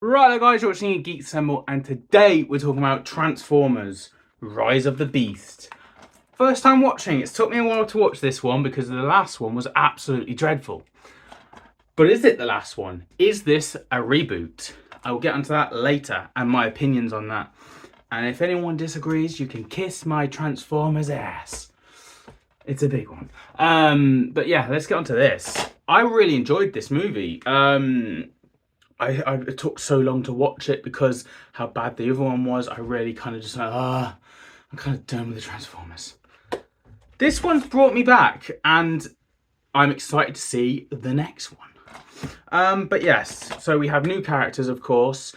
Right there guys, you're watching a Geek Assemble and today we're talking about Transformers Rise of the Beast. First time watching, it took me a while to watch this one because the last one was absolutely dreadful. But is it the last one? Is this a reboot? I will get onto that later and my opinions on that. And if anyone disagrees, you can kiss my Transformers ass. It's a big one. But yeah, let's get onto this. I really enjoyed this movie. It took so long to watch it because how bad the other one was. I really kind of just like, I'm kind of done with the Transformers. This one's brought me back, and I'm excited to see the next one. But yes, so we have new characters, of course.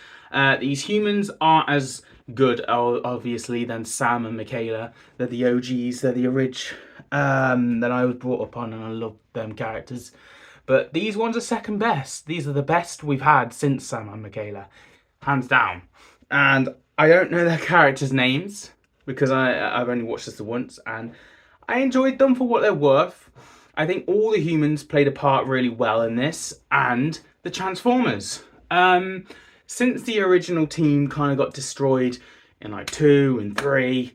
These humans aren't as good, obviously, than Sam and Michaela. They're the OGs. They're the original that I was brought up on, and I love them characters. But these ones are second best. These are the best we've had since Sam and Michaela, hands down. And I don't know their characters' names because I've only watched this once, and I enjoyed them for what they're worth. I think all the humans played a part really well in this, and the Transformers. Since the original team kind of got destroyed in like 2 and 3,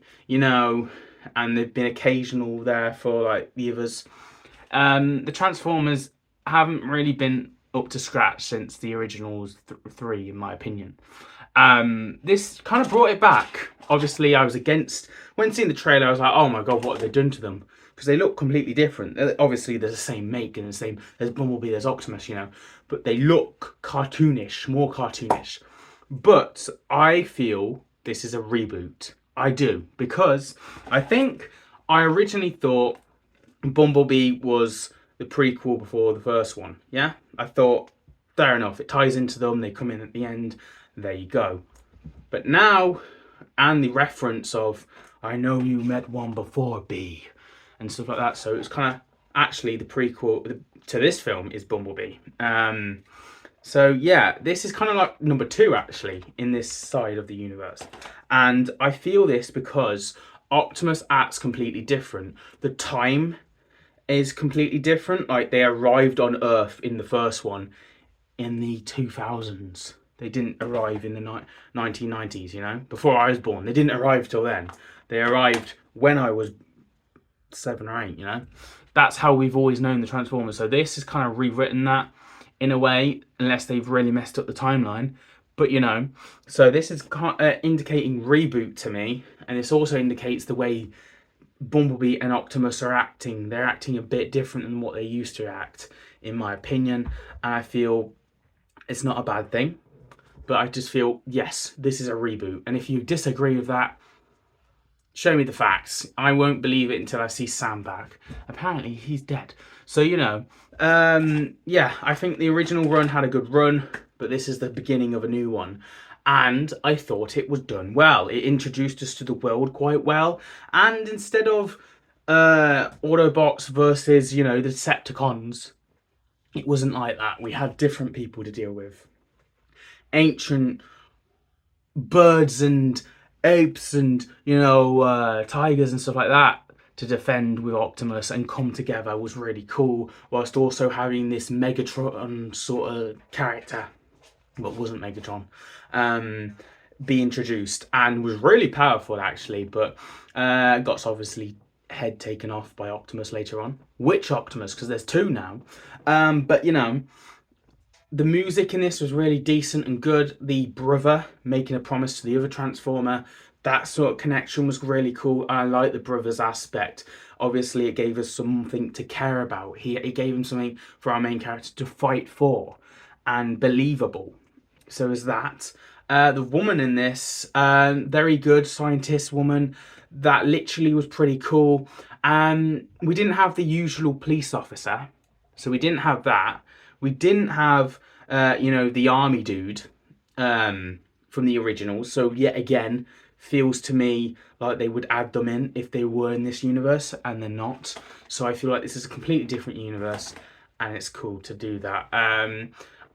and they've been occasional there for like the others. The Transformers haven't really been up to scratch since the originals 3, in my opinion. This kind of brought it back. Obviously, I was against when seeing the trailer. I was like, "Oh my god, what have they done to them?" Because they look completely different. Obviously, there's the same make and the same. There's Bumblebee, there's Optimus, but they look cartoonish, more cartoonish. But I feel this is a reboot. I do because I think I originally thought Bumblebee was the prequel before the first one. Yeah, I thought fair enough. It ties into them. They come in at the end. There you go. But now, and the reference of I know you met one before B, and stuff like that. So it's kind of actually the prequel to this film is Bumblebee. So yeah, this is kind of like number 2 actually in this side of the universe, and I feel this because Optimus acts completely different. The time is completely different. Like they arrived on Earth in the first one in the 2000s. They didn't arrive in the 1990s, before I was born. They didn't arrive till then. They arrived when I was 7 or 8, That's how we've always known the Transformers. So this has kind of rewritten that in a way, unless they've really messed up the timeline. But so this is indicating reboot to me, and this also indicates the way Bumblebee and Optimus are acting. They're acting a bit different than what they used to act, in my opinion. And I feel it's not a bad thing. But I just feel, yes, this is a reboot. And if you disagree with that, show me the facts. I won't believe it until I see Sam back. Apparently, he's dead. So, yeah, I think the original run had a good run, but this is the beginning of a new one. And I thought it was done well. It introduced us to the world quite well. And instead of Autobots versus, the Decepticons, it wasn't like that. We had different people to deal with. Ancient birds and apes and tigers and stuff like that to defend with Optimus and come together was really cool, whilst also having this Megatron sort of character, but wasn't Megatron, be introduced and was really powerful actually, but got obviously head taken off by Optimus later on. Which Optimus? Because there's 2 now. But the music in this was really decent and good. The brother making a promise to the other Transformer, that sort of connection was really cool. I like the brother's aspect. Obviously, it gave us something to care about. It gave him something for our main character to fight for and believable. So is that. The woman in this, very good scientist woman. That literally was pretty cool. We didn't have the usual police officer. So we didn't have that. We didn't have, the army dude from the originals. So yet again, feels to me like they would add them in if they were in this universe, and they're not. So I feel like this is a completely different universe, and it's cool to do that.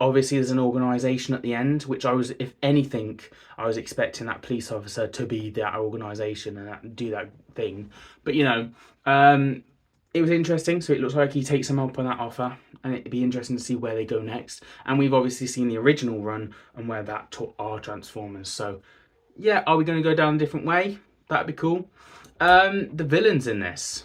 Obviously, there's an organisation at the end, which if anything, I was expecting that police officer to be that organisation and do that thing. But it was interesting. So it looks like he takes them up on that offer, and it'd be interesting to see where they go next. And we've obviously seen the original run and where that took our Transformers. So yeah, are we going to go down a different way? That'd be cool. The villains in this,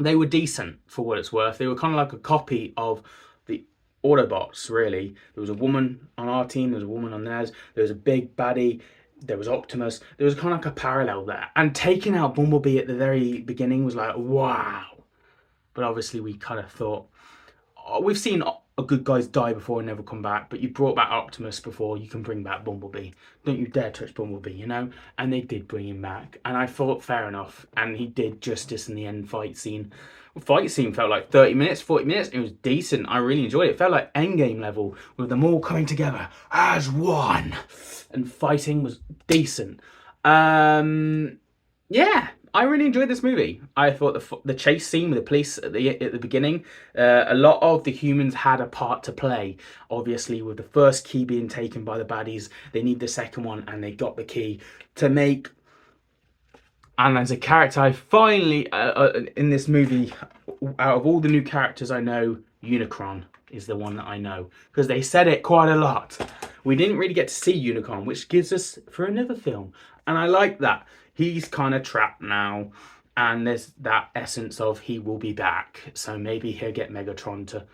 they were decent for what it's worth. They were kind of like a copy of the Autobots, really. There was a woman on our team, there was a woman on theirs, there was a big baddie, there was Optimus. There was kind of like a parallel there. And taking out Bumblebee at the very beginning was like, wow. But obviously we kind of thought, oh, we've seen good guys die before and never come back, but you brought back Optimus before, you can bring back Bumblebee. Don't you dare touch Bumblebee, you know? And they did bring him back. And I thought, fair enough. And he did justice in the end fight scene. Fight scene felt like 30 minutes, 40 minutes. It was decent. I really enjoyed it. It felt like Endgame level with them all coming together as one. And fighting was decent. Yeah, I really enjoyed this movie. I thought the chase scene with the police at the beginning, a lot of the humans had a part to play. Obviously, with the first key being taken by the baddies, they need the second one, and they got the key to make. And as a character, I finally, in this movie, out of all the new characters I know, Unicron is the one that I know. Because they said it quite a lot. We didn't really get to see Unicron, which gives us for another film. And I like that. He's kind of trapped now. And there's that essence of he will be back. So maybe he'll get Megatron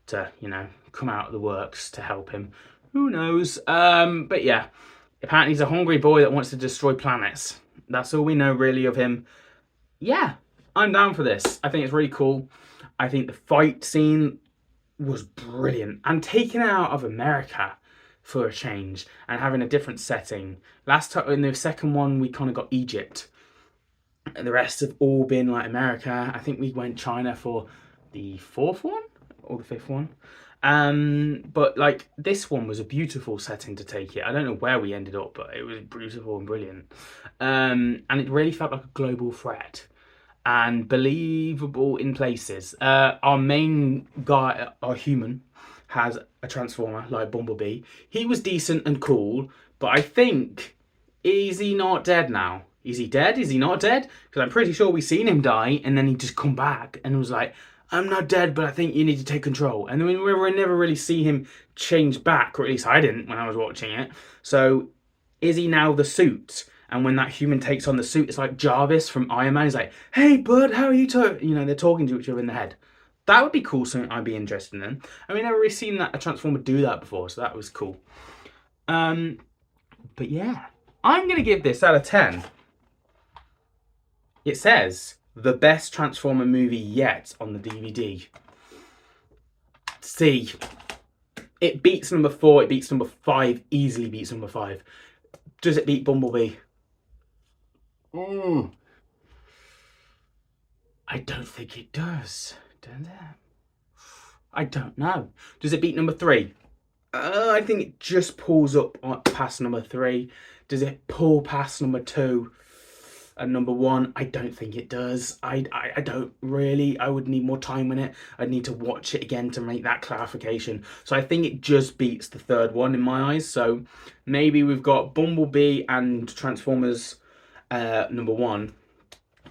to you know, come out of the works to help him. Who knows? But yeah, apparently he's a hungry boy that wants to destroy planets. That's all we know really of him. Yeah, I'm down for this. I think it's really cool. I think the fight scene was brilliant. And taken out of America for a change and having a different setting. Last time in the second one, we kind of got Egypt. The rest have all been like America. I think we went China for the fourth one or the fifth one. But like this one was a beautiful setting to take it. I don't know where we ended up, but it was beautiful and brilliant. And it really felt like a global threat and believable in places. Our main guy, our human, has a Transformer like Bumblebee. He was decent and cool, but I think, is he not dead now? Is he dead? Is he not dead? Because I'm pretty sure we seen him die and then he just come back and was like, I'm not dead, but I think you need to take control. And then we never really see him change back, or at least I didn't when I was watching it. So is he now the suit? And when that human takes on the suit, it's like Jarvis from Iron Man. He's like, hey, bud, how are you? You know, they're talking to each other in the head. That would be cool, something I'd be interested in. I mean, I've never really seen a Transformer do that before, so that was cool. But yeah, I'm going to give this out of 10. It says, the best Transformer movie yet on the DVD. See, it beats number 4, it beats number 5, easily beats number 5. Does it beat Bumblebee? I don't think it does. Does it? I don't know. Does it beat number 3? I think it just pulls up past number 3. Does it pull past number 2 and number 1? I don't think it does. I don't really. I would need more time in it. I'd need to watch it again to make that clarification. So I think it just beats the third one in my eyes. So maybe we've got Bumblebee and Transformers number 1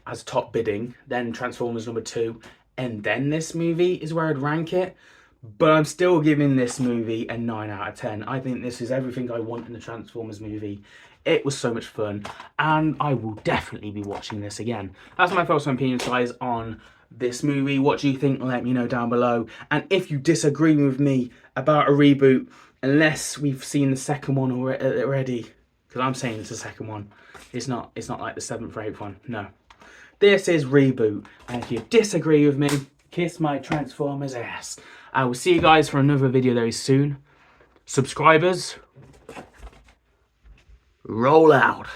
as top bidding, then Transformers number 2, and then this movie is where I'd rank it. But I'm still giving this movie a 9 out of 10. I think this is everything I want in a Transformers movie. It was so much fun, and I will definitely be watching this again. That's my thoughts and opinions, guys, on this movie. What do you think? Let me know down below. And if you disagree with me about a reboot, unless we've seen the second one already, because I'm saying it's the second one. It's not like the 7th or 8th one. No. This is reboot. And if you disagree with me, kiss my Transformers ass. I will see you guys for another video very soon. Subscribers, roll out.